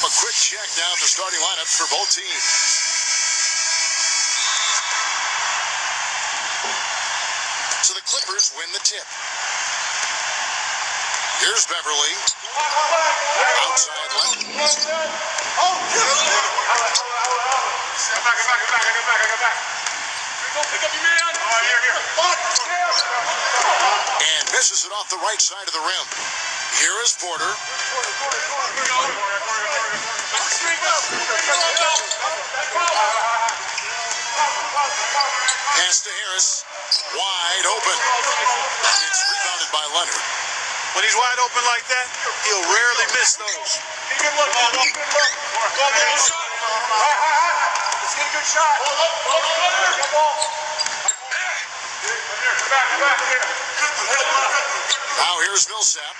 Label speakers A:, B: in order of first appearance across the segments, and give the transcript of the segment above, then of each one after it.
A: A quick check now at the starting lineups for both teams. So the Clippers win the tip. Here's Beverly. Outside left. And misses it off the right side of the rim. Here is Porter. Pass to Harris. Wide open. It's rebounded by Leonard.
B: When he's wide open like that, he'll rarely miss those.
C: Let's get a good shot.
A: Now here's Millsap.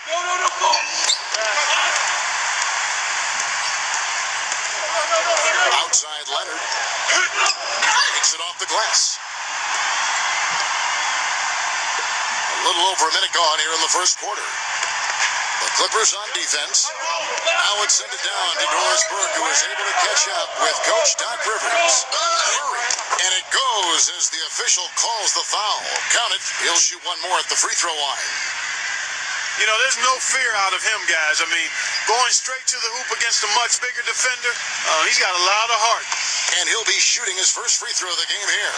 A: Outside Leonard. Picks it off the glass. A little over a minute gone here in the first quarter. The Clippers on defense. Now it's sent it down to Doris Burke, who is able to catch up with Coach Doc Rivers. Hurry. And it goes as the official calls the foul. Count it. He'll shoot one more at the free throw line.
B: You know, there's no fear out of him, guys. I mean, going straight to the hoop against a much bigger defender, he's got a lot of heart.
A: And he'll be shooting his first free throw of the game here.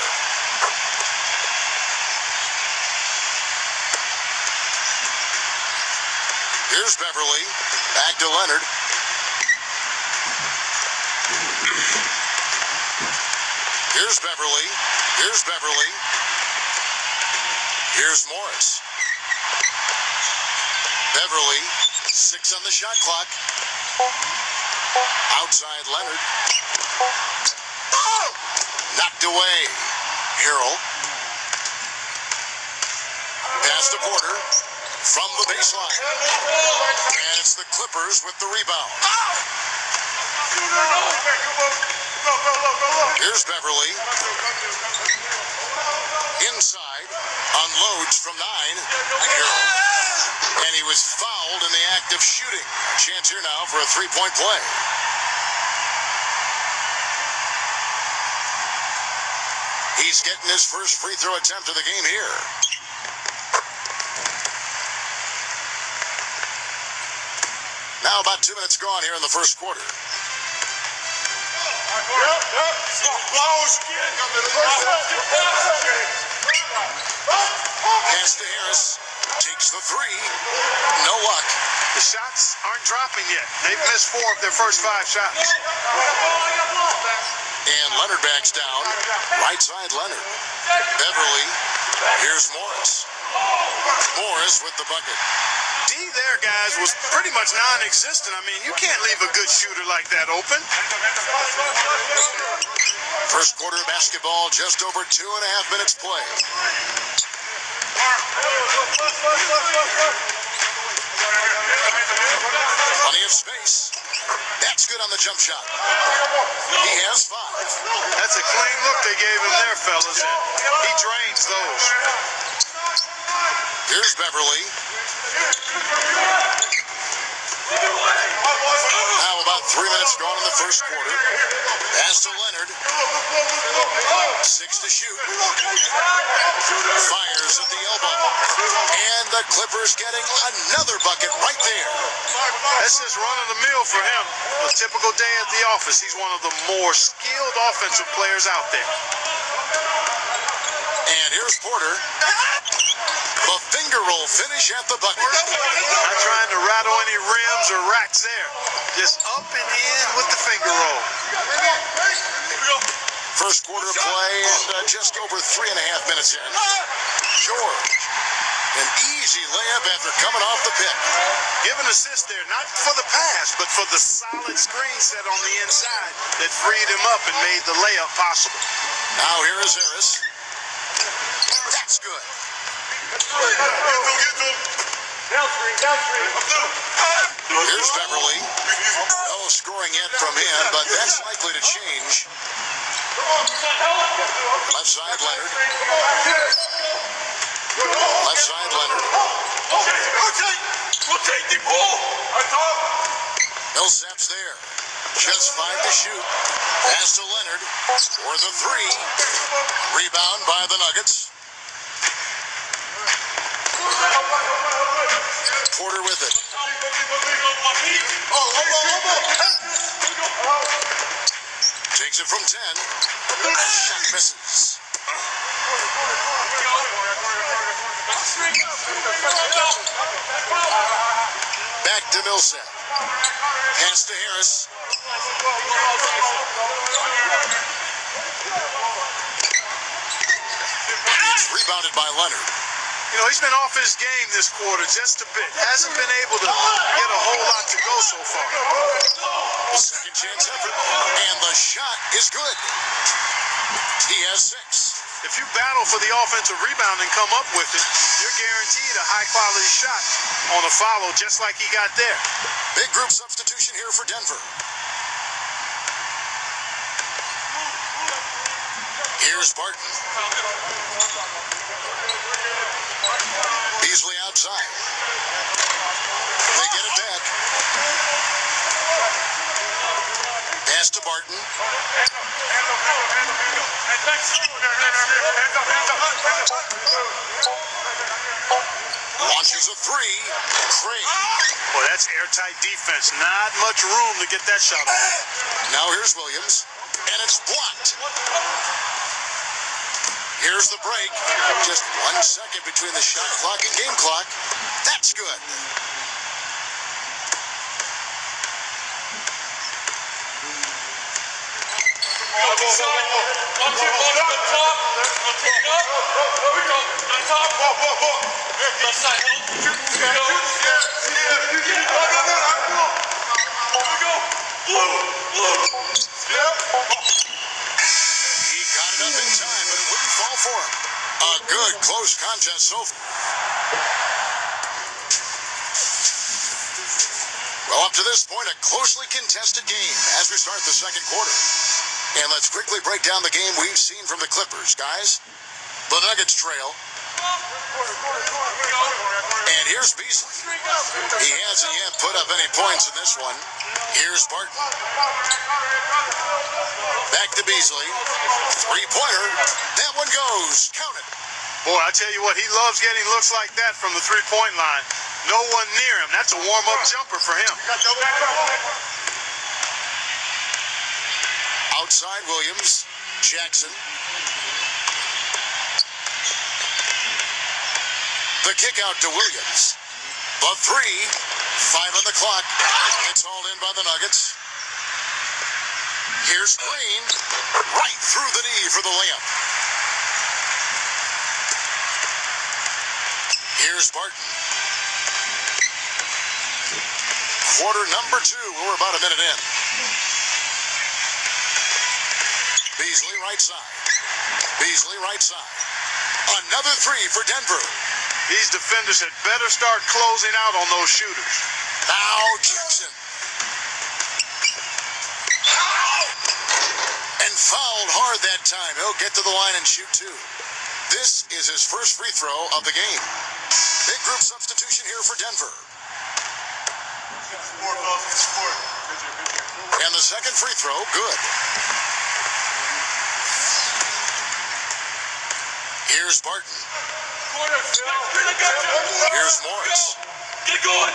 A: Here's Beverly. Back to Leonard. Here's Beverly. Here's Beverly. Here's Morris. Beverly, 6 on the shot clock. Outside Leonard. Knocked away. Harrell. Pass to Porter from the baseline. And it's the Clippers with the rebound. Here's Beverly. Inside. Unloads from 9. Harrell. And he was fouled in the act of shooting. A chance here now for a three-point play. He's getting his first free throw attempt of the game here. Now about 2 minutes gone here in the first quarter. Pass to Harris. Takes the three. No luck.
B: The shots aren't dropping yet. They've missed 4 of their first 5 shots.
A: And Leonard backs down. Right side Leonard. Beverly. Here's Morris. Morris with the bucket.
B: D there, guys, was pretty much non-existent. I mean, you can't leave a good shooter like that open.
A: First quarter of basketball, just over 2.5 minutes play. Plenty of space. That's good on the jump shot. He has 5.
B: That's a clean look they gave him there, fellas. He drains those.
A: Here's Beverly. Now about 3 minutes gone in the first quarter. Pass to Leonard. 6 to shoot. Fires at the elbow. And the Clippers getting another bucket right there.
B: That's just run-of-the-mill for him. A typical day at the office. He's one of the more skilled offensive players out there.
A: And here's Porter. The finger roll finish at the bucket.
B: Not trying to rattle any rims or racks there. Just up and in with the finger roll.
A: First quarter of play and just over 3.5 minutes in. George. An easy layup after coming off the pick.
B: Give an assist there, not for the pass, but for the solid screen set on the inside that freed him up and made the layup possible.
A: Now here is Harris. That's good. Here's Beverly. No scoring yet from him, but that's likely to change. Left side Leonard. Left side Leonard. Millsap's there. Just 5 to shoot. Pass to Leonard for the 3. Rebound by the Nuggets. Porter with it. Takes it from 10. Shot misses. Back to Millsap. Pass to Harris. It's rebounded by Leonard.
B: You know, he's been off his game this quarter just a bit. Hasn't been able to get a whole lot to go so far.
A: Second chance effort, and the shot is good. He has 6.
B: If you battle for the offensive rebound and come up with it, you're guaranteed a high-quality shot on a follow, just like he got there.
A: Big group substitution here for Denver. Here's Barton. Beasley outside. They get it back. Pass to Barton. Launches a 3. Craig.
B: Boy, that's airtight defense. Not much room to get that shot off.
A: Now here's Williams, and it's blocked. Here's the break. Just 1 second between the shot clock and game clock. That's good. He got it up in time, but it wouldn't fall for him. A good close contest so far. Well, up to this point, a closely contested game as we start the second quarter. And let's quickly break down the game we've seen from the Clippers, guys. The Nuggets trail. And here's Beasley. He hasn't yet put up any points in this one. Here's Barton. Back to Beasley. 3-pointer. That one goes. Count it.
B: Boy, I tell you what, he loves getting looks like that from the three-point line. No one near him. That's a warm-up jumper for him.
A: Outside Williams. Jackson. The kick out to Williams. The 3. 5 on the clock. It's hauled in by the Nuggets. Here's Green. Right through the knee for the layup. Here's Barton. Quarter number 2. We're about a minute in. Beasley right side. Beasley right side. Another 3 for Denver.
B: These defenders had better start closing out on those shooters.
A: Now Jackson. And fouled hard that time. He'll get to the line and shoot 2. This is his first free throw of the game. Big group substitution here for Denver. And the second free throw, good. Here's Barton. Here's Morris.
C: Get going.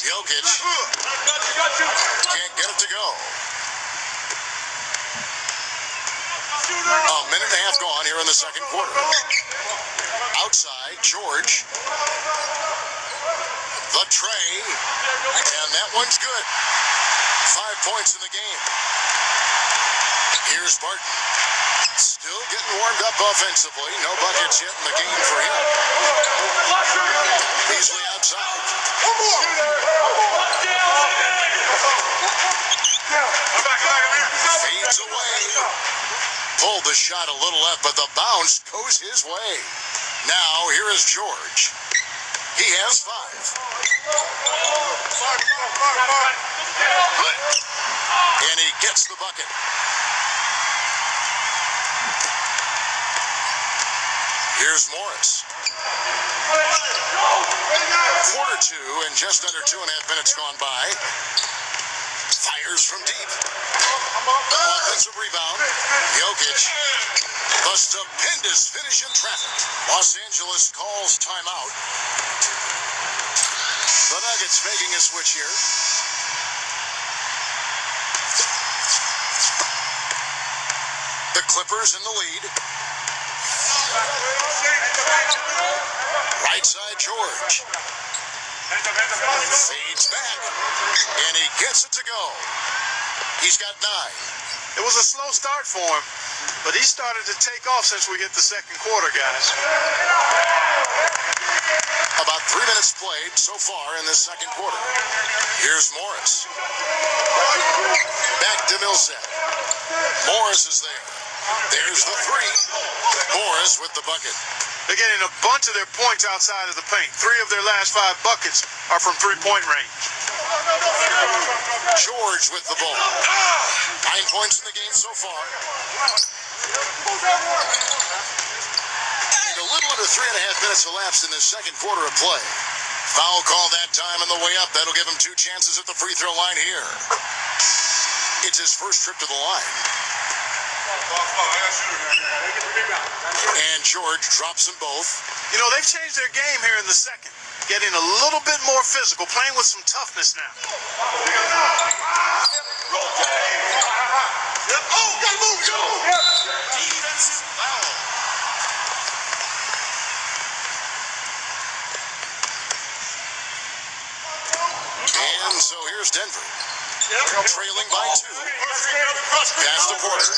A: Jokic can't get it to go. A minute and a half gone here in the second quarter. Outside, George. The tray. And that one's good. 5 points in the game. Here's Barton. Still getting warmed up offensively. No buckets yet in the game for him. Beasley outside. Fades away. Pulled the shot a little left, but the bounce goes his way. Now, here is George. He has 5. And he gets the bucket. Here's Morris. Quarter 2 and just under 2.5 minutes gone by. Fires from deep. Offensive rebound. Jokic. The stupendous finish in traffic. Los Angeles calls timeout. The Nuggets making a switch here. The Clippers in the lead. Right side George. Fades back. And he gets it to go. He's got 9.
B: It was a slow start for him, but he started to take off since we hit the second quarter, guys.
A: About 3 minutes played so far in this second quarter. Here's Morris. Back to Millsap. Morris is there. There's the 3. Morris with the bucket.
B: They're getting a bunch of their points outside of the paint. 3 of their last 5 buckets are from three-point range.
A: George with the ball. 9 points in the game so far. And a little under 3.5 minutes elapsed in the second quarter of play. Foul call that time on the way up. That'll give him 2 chances at the free throw line here. It's his first trip to the line. And George drops them both.
B: You know, they've changed their game here in the second. Getting a little bit more physical, playing with some toughness now. Defensive foul.
A: And so here's Denver. Trailing by 2. Pass to Porter.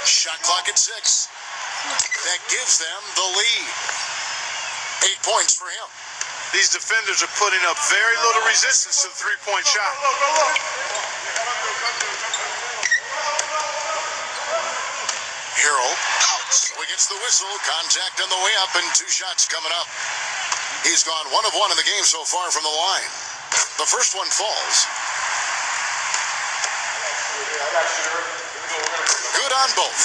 A: Shot clock at 6. That gives them the lead. 8 points for him.
B: These defenders are putting up very little resistance to the three-point shot.
A: Harrell. So he gets the whistle. Contact on the way up and 2 shots coming up. He's gone 1 of 1 in the game so far from the line. The first one falls. Good on both.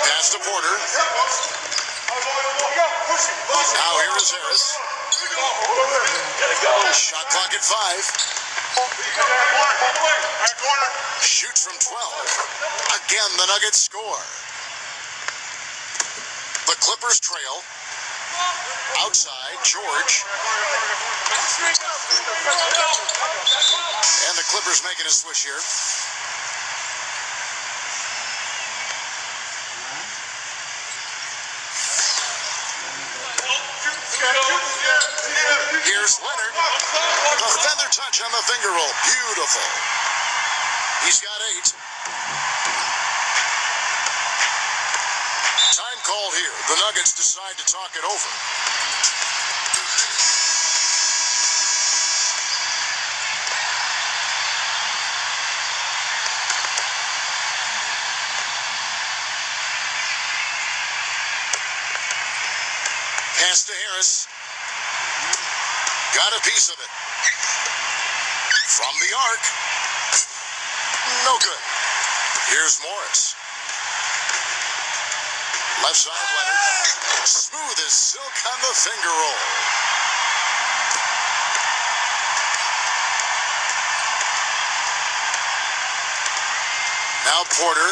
A: Pass to Porter. Now here is Harris. Shot clock at 5. Shoots from 12. Again, the Nuggets score. The Clippers trail. Outside, George. And the Clippers making a switch here. Here's Leonard. The feather touch on the finger roll. Beautiful. He's got 8. Time called here. The Nuggets decide to talk it over. Pass to Harris. Got a piece of it. From the arc. No good. Here's Morris. Left side, Leonard. Smooth as silk on the finger roll. Now Porter.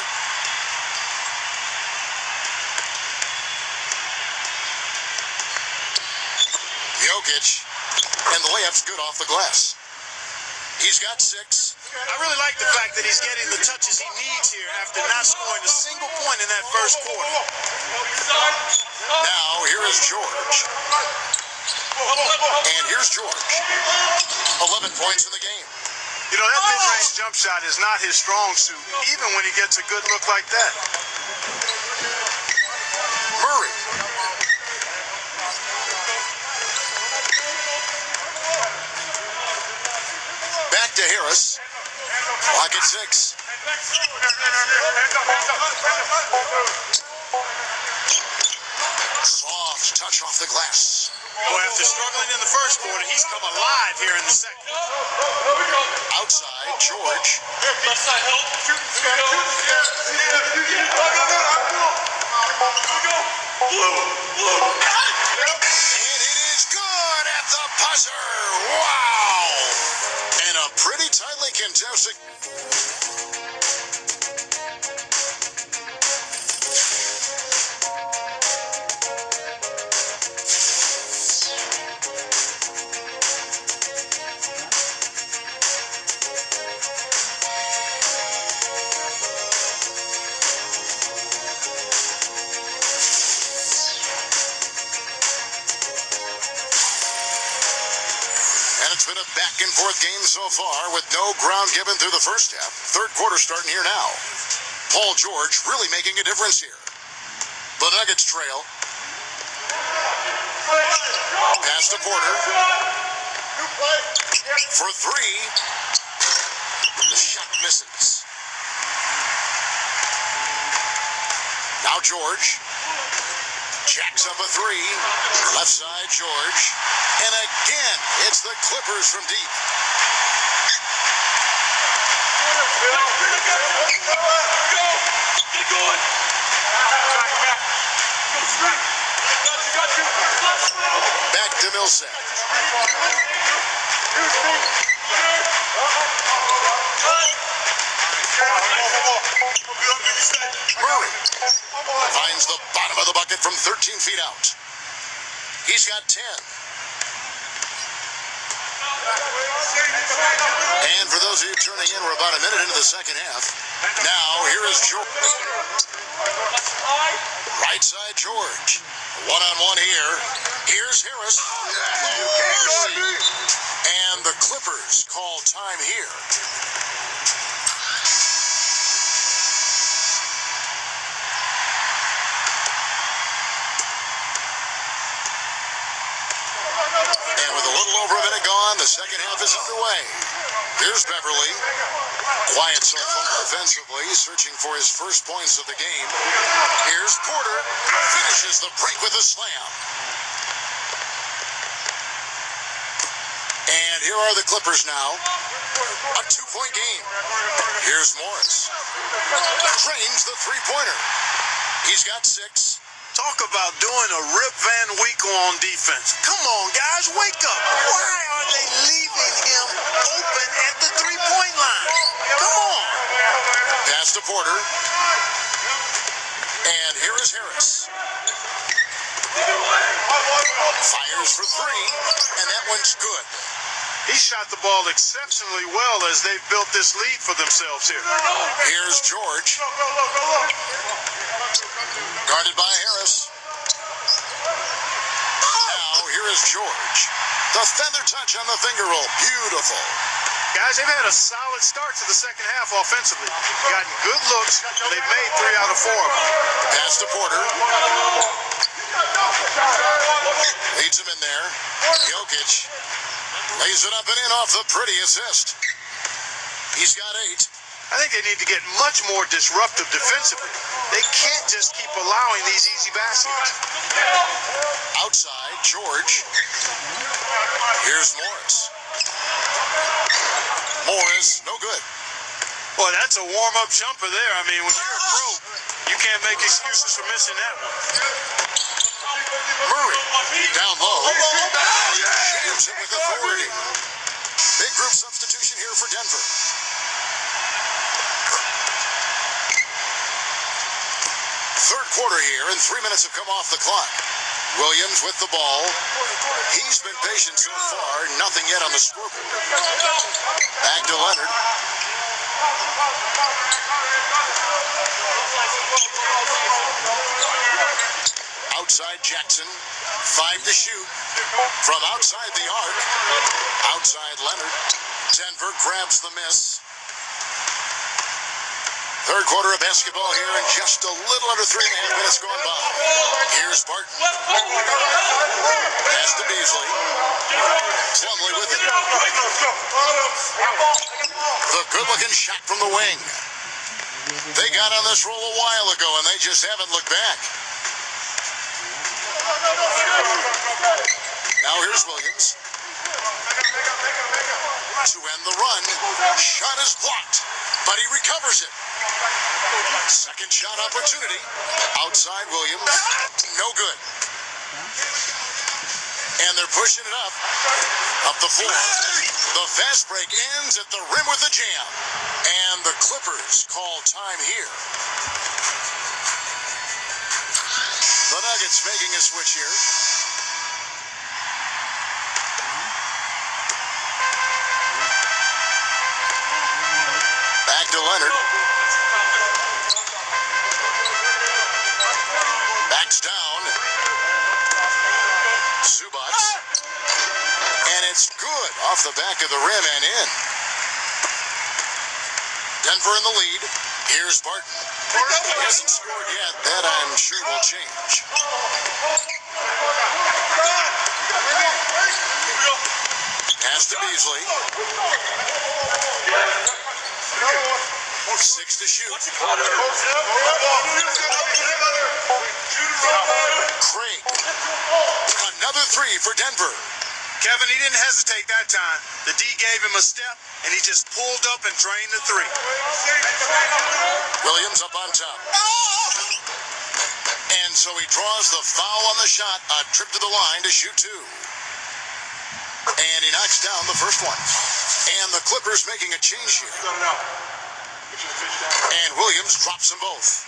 A: Jokic. And the layup's good off the glass. He's got 6.
B: I really like the fact that he's getting the touches he needs here after not scoring a single point in that first quarter.
A: Now, here is George. And here's George. 11 points in the game.
B: You know, that mid-range jump shot is not his strong suit, even when he gets a good look like that.
A: Murray. Back to Harris. Clock at 6. Soft touch off the glass.
B: Boy, after struggling in the first quarter, he's come alive here in the second.
A: Outside, George.
C: Left side, help. Shoot.
A: And it is good at the buzzer. Wow. And a pretty tightly contested. It's been a back-and-forth game so far with no ground given through the first half. Third quarter starting here now. Paul George really making a difference here. The Nuggets trail. Pass to Porter. For three. The shot misses. Now George. Jacks up a three. Left side, George. And again, it's the Clippers from deep.
C: Get going.
A: Back to Millsap. Murray finds the bottom of the bucket from 13 feet out. He's got 10. And for those of you tuning in, we're about a minute into the second half. Now, here is George. Right side, George. One-on-one here. Here's Harris. And the Clippers call time here. And with a little over a minute gone, the second half is underway. Here's Beverly. Quiet so far offensively, searching for his first points of the game. Here's Porter. Finishes the break with a slam. And here are the Clippers now. A 2-point game. Here's Morris. Drains the three-pointer. He's got 6.
B: Talk about doing a Rip Van Winkle on defense. Come on, guys, wake up. Why are they leaving him open at the three-point line? Come on.
A: Pass to Porter. And here is Harris. Fires for three, and that one's good.
B: He shot the ball exceptionally well as they've built this lead for themselves here.
A: Here's George. Guarded by Harris. Now, here is George. The feather touch on the finger roll. Beautiful.
B: Guys, they've had a solid start to the second half offensively. Gotten good looks, and they've made 3 out of 4 of them.
A: Pass to Porter. Leads him in there. Jokic lays it up and in off the pretty assist. He's got 8.
B: I think they need to get much more disruptive defensively. They can't just keep allowing these easy baskets.
A: Outside, George. Here's Morris. Morris, no good.
B: Boy, that's a warm-up jumper there. I mean, when you're a pro, you can't make excuses for missing that one.
A: Murray, down low. Jams it with authority. Big group substitution here for Denver. Third quarter here, and 3 minutes have come off the clock. Williams with the ball. He's been patient so far. Nothing yet on the scoreboard. Back to Leonard. Outside Jackson. 5 to shoot. From outside the arc. Outside Leonard. Denver grabs the miss. Third quarter of basketball here, and just a little under 3.5 minutes gone by. Here's Barton. Pass to Beasley. Plumlee with it. The good-looking shot from the wing. They got on this roll a while ago, and they just haven't looked back. Now here's Williams. To end the run. Shot is blocked, but he recovers it. Second shot opportunity. Outside Williams. No good. And they're pushing it up the floor. The fast break ends at the rim with a jam. And the Clippers call time here. The Nuggets making a switch here. Back to Leonard. Backs down. Zubac. And it's good off the back of the rim and in. Denver in the lead. Here's Barton. He hasn't scored yet. That I'm sure will change. Pass to Beasley. 6 to shoot. Craig. Another 3 for Denver.
B: Kevin, he didn't hesitate that time. The D gave him a step, and he just pulled up and drained the 3.
A: Williams up on top. And so he draws the foul on the shot. A trip to the line to shoot 2. And he knocks down the first one. And the Clippers making a change here. And Williams drops them both.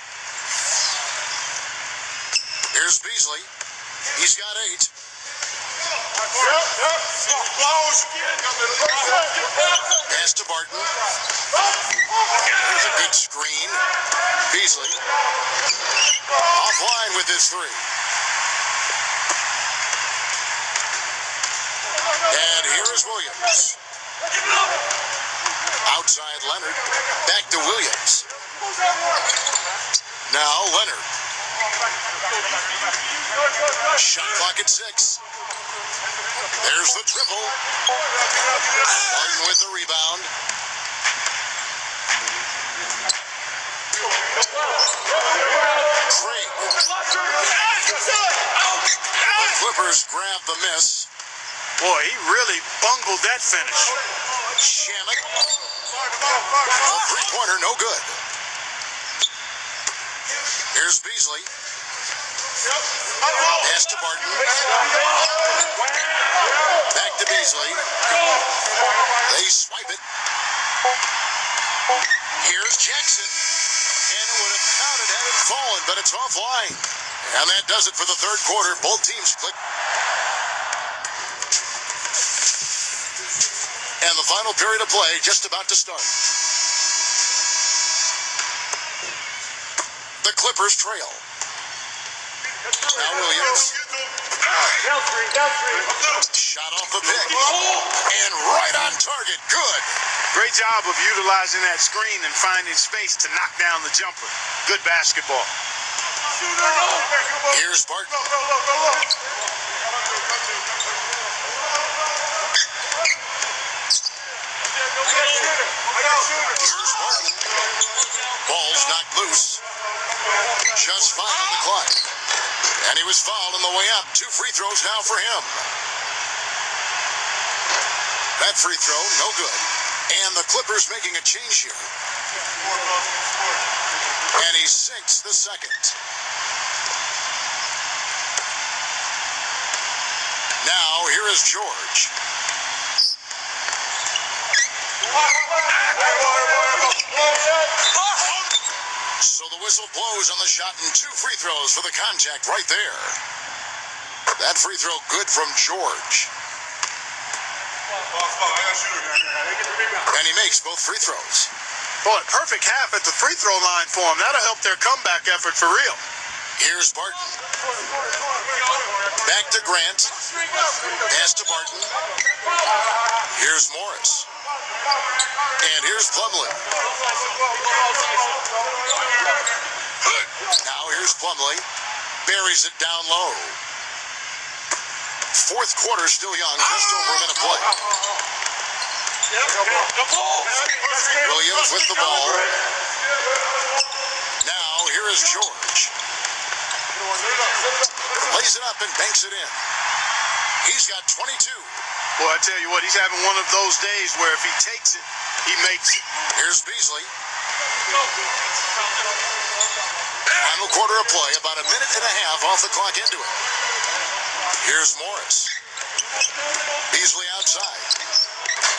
A: Here's Beasley. He's got 8. Pass to Barton. There's a good screen. Beasley. Offline with his 3. And here is Williams. Outside Leonard. Back to Williams. Now Leonard. Shot clock at 6. There's the triple. Barton with the rebound. Craig. The Clippers grab the miss.
B: Boy, he really bungled that finish.
A: Shamet. A three-pointer, no good. Here's Beasley. Pass to Barton. Back to Beasley. They swipe it. Here's Jackson. And it would have counted had it fallen, but it's offline. And that does it for the third quarter. Both teams click. And the final period of play just about to start. The Clippers trail. Now Williams. Shot off the pick. And right on target. Good.
B: Great job of utilizing that screen and finding space to knock down the jumper. Good basketball.
A: Here's Barton. Here's Barton. Ball's knocked loose. Just 5 on the clock. And he was fouled on the way up. 2 free throws now for him. That free throw, no good. And the Clippers making a change here. And he sinks the second. Now, here is George. So the whistle blows on the shot and 2 free throws for the contact right there. That free throw good from George. And he makes both free throws.
B: Boy, perfect half at the free throw line for him. That'll help their comeback effort for real.
A: Here's Barton. Back to Grant. Pass to Barton. Here's Morris. And here's Plumlee. Now here's Plumlee. Buries it down low. Fourth quarter still young. Just over a minute play. Williams with the ball. Now here is George. Lays it up and banks it in. He's got 22.
B: Boy, I tell you what, he's having one of those days where if he takes it, he makes it.
A: Here's Beasley. Final quarter of play, about a minute and a half off the clock into it. Here's Morris. Beasley outside.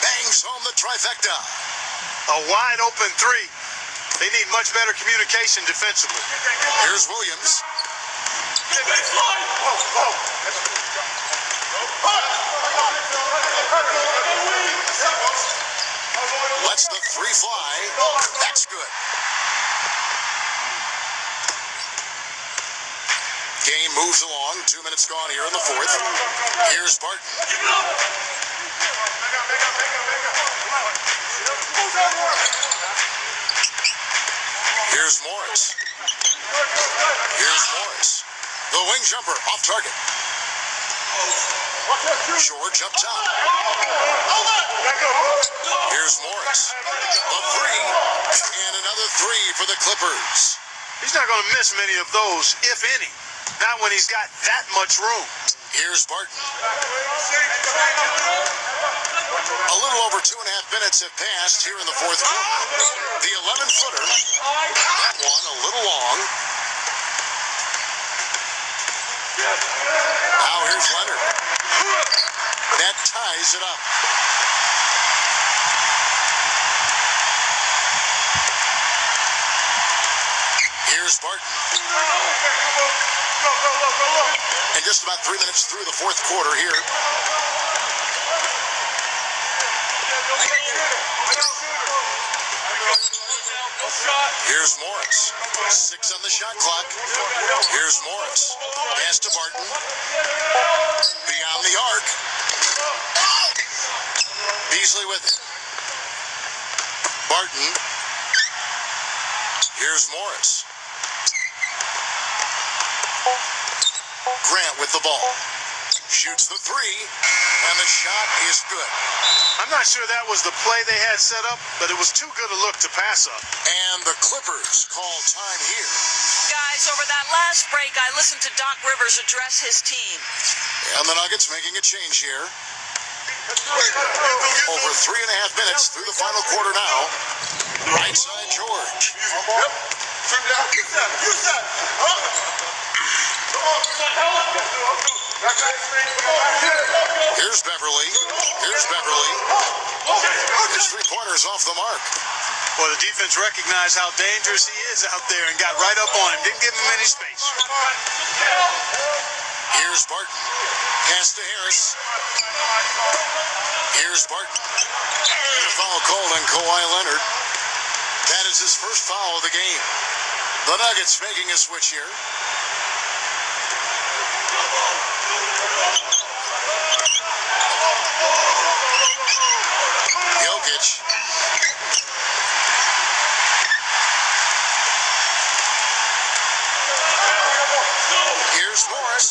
A: Bangs home the trifecta.
B: A wide open three. They need much better communication defensively.
A: Here's Williams. Lets the three fly. That's good. Game moves along. 2 minutes gone here in the fourth. Here's Barton. Here's Morris. Here's Morris. The wing jumper off target. George up top. Here's Morris. A three. And another three for the Clippers.
B: He's not going to miss many of those, if any. Not when he's got that much room.
A: Here's Barton. A little over 2.5 minutes have passed here in the fourth quarter. The 11-footer. That one a little long. Now here's Leonard. That ties it up. Here's Barton. And just about 3 minutes through the fourth quarter here. Here's Morris. 6 on the shot clock. Here's Morris. Pass to Barton. Beyond the arc. Beasley with it. Barton. Here's Morris. Grant with the ball. Shoots the three, and the shot is good.
B: I'm not sure that was the play they had set up, but it was too good a look to pass up.
A: And the Clippers call time here.
D: Guys, over that last break, I listened to Doc Rivers address his team.
A: And the Nuggets making a change here. Over 3.5 minutes through the final quarter now. Right side, George. Here's Beverly. Here's Beverly. His three-pointer's off the mark.
B: Well, the defense recognized how dangerous he is out there and got right up on him. Didn't give him any space.
A: Here's Barton. Pass to Harris. Here's Barton. And a foul called on Kawhi Leonard. That is his first foul of the game. The Nuggets making a switch here. Jokic. Here's Morris.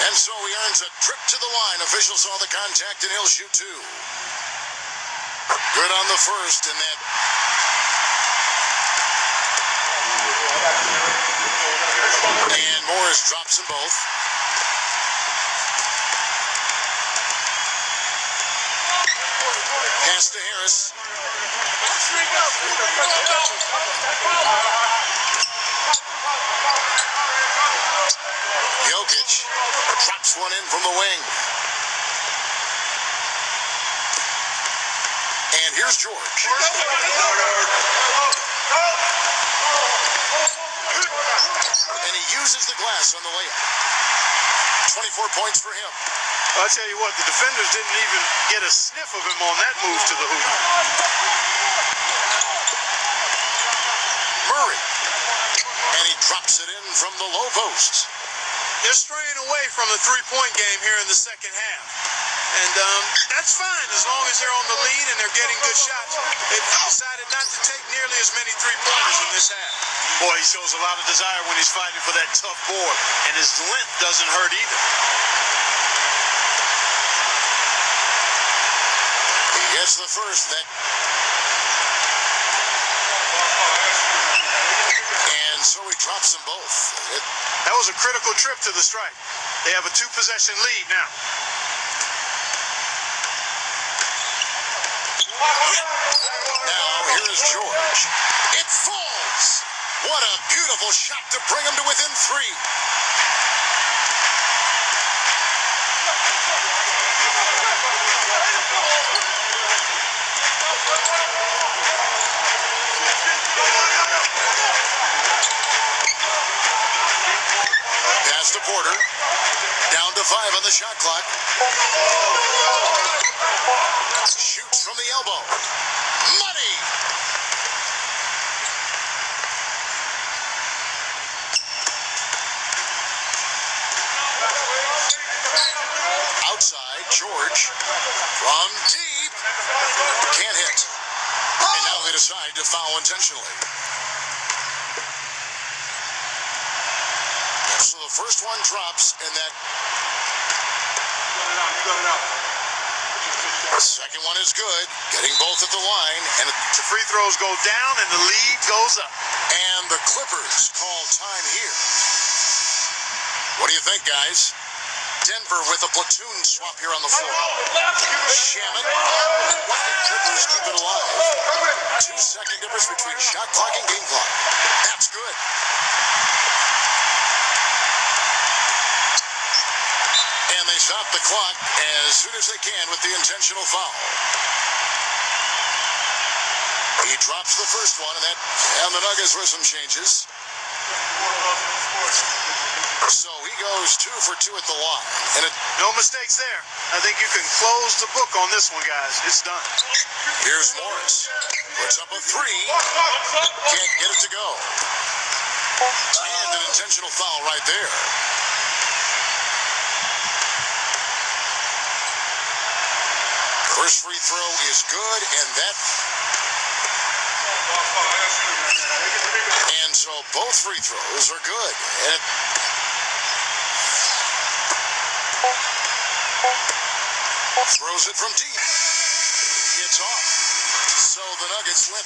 A: And so he earns a trip to the line. Officials saw the contact and he'll shoot two. Good on the first, and then and Morris drops them both. Pass to Harris. Jokic drops one in from the wing. And here's George. And he uses the glass on the layup. 24 points for him.
B: I'll tell you what, the defenders didn't even get a sniff of him on that move to the hoop.
A: Murray. And he drops it in from the low post.
B: They're straying away from the three-point game here in the second half. And that's fine as long as they're on the lead and they're getting good shots. They've decided not to take nearly as many three-pointers in this half. Boy, he shows a lot of desire when he's fighting for that tough board. And his length doesn't hurt either.
A: He gets the first net. And so he drops them both.
B: That was a critical trip to the stripe. They have a two-possession lead now.
A: Now, here is George. It falls! What a beautiful shot to bring him to within 3. Pass to Porter. Down to 5 on the shot clock. Shoots from the elbow. Money! Outside, George. From deep. Can't hit. And now they decide to foul intentionally. So the first one drops, and that second one is good. Getting both at the line, and
B: The free throws go down and the lead goes up.
A: and the Clippers call time here. What do you think, guys? Denver with a platoon swap here on the floor. Shamet. Why did Clippers keep it alive? 2-second difference between shot clock and game clock. That's good. And they stop the clock as soon as they can with the intentional foul. He drops the first one, and the Nuggets with some changes. So he goes 2 for 2 at the line. And
B: No mistakes there. I think you can close the book on this one, guys. It's done.
A: here's Morris. Puts up a 3. Can't get it to go. And an intentional foul right there. First free throw is good, and so both free throws are good. And throws it from deep. It's off. So the Nuggets win.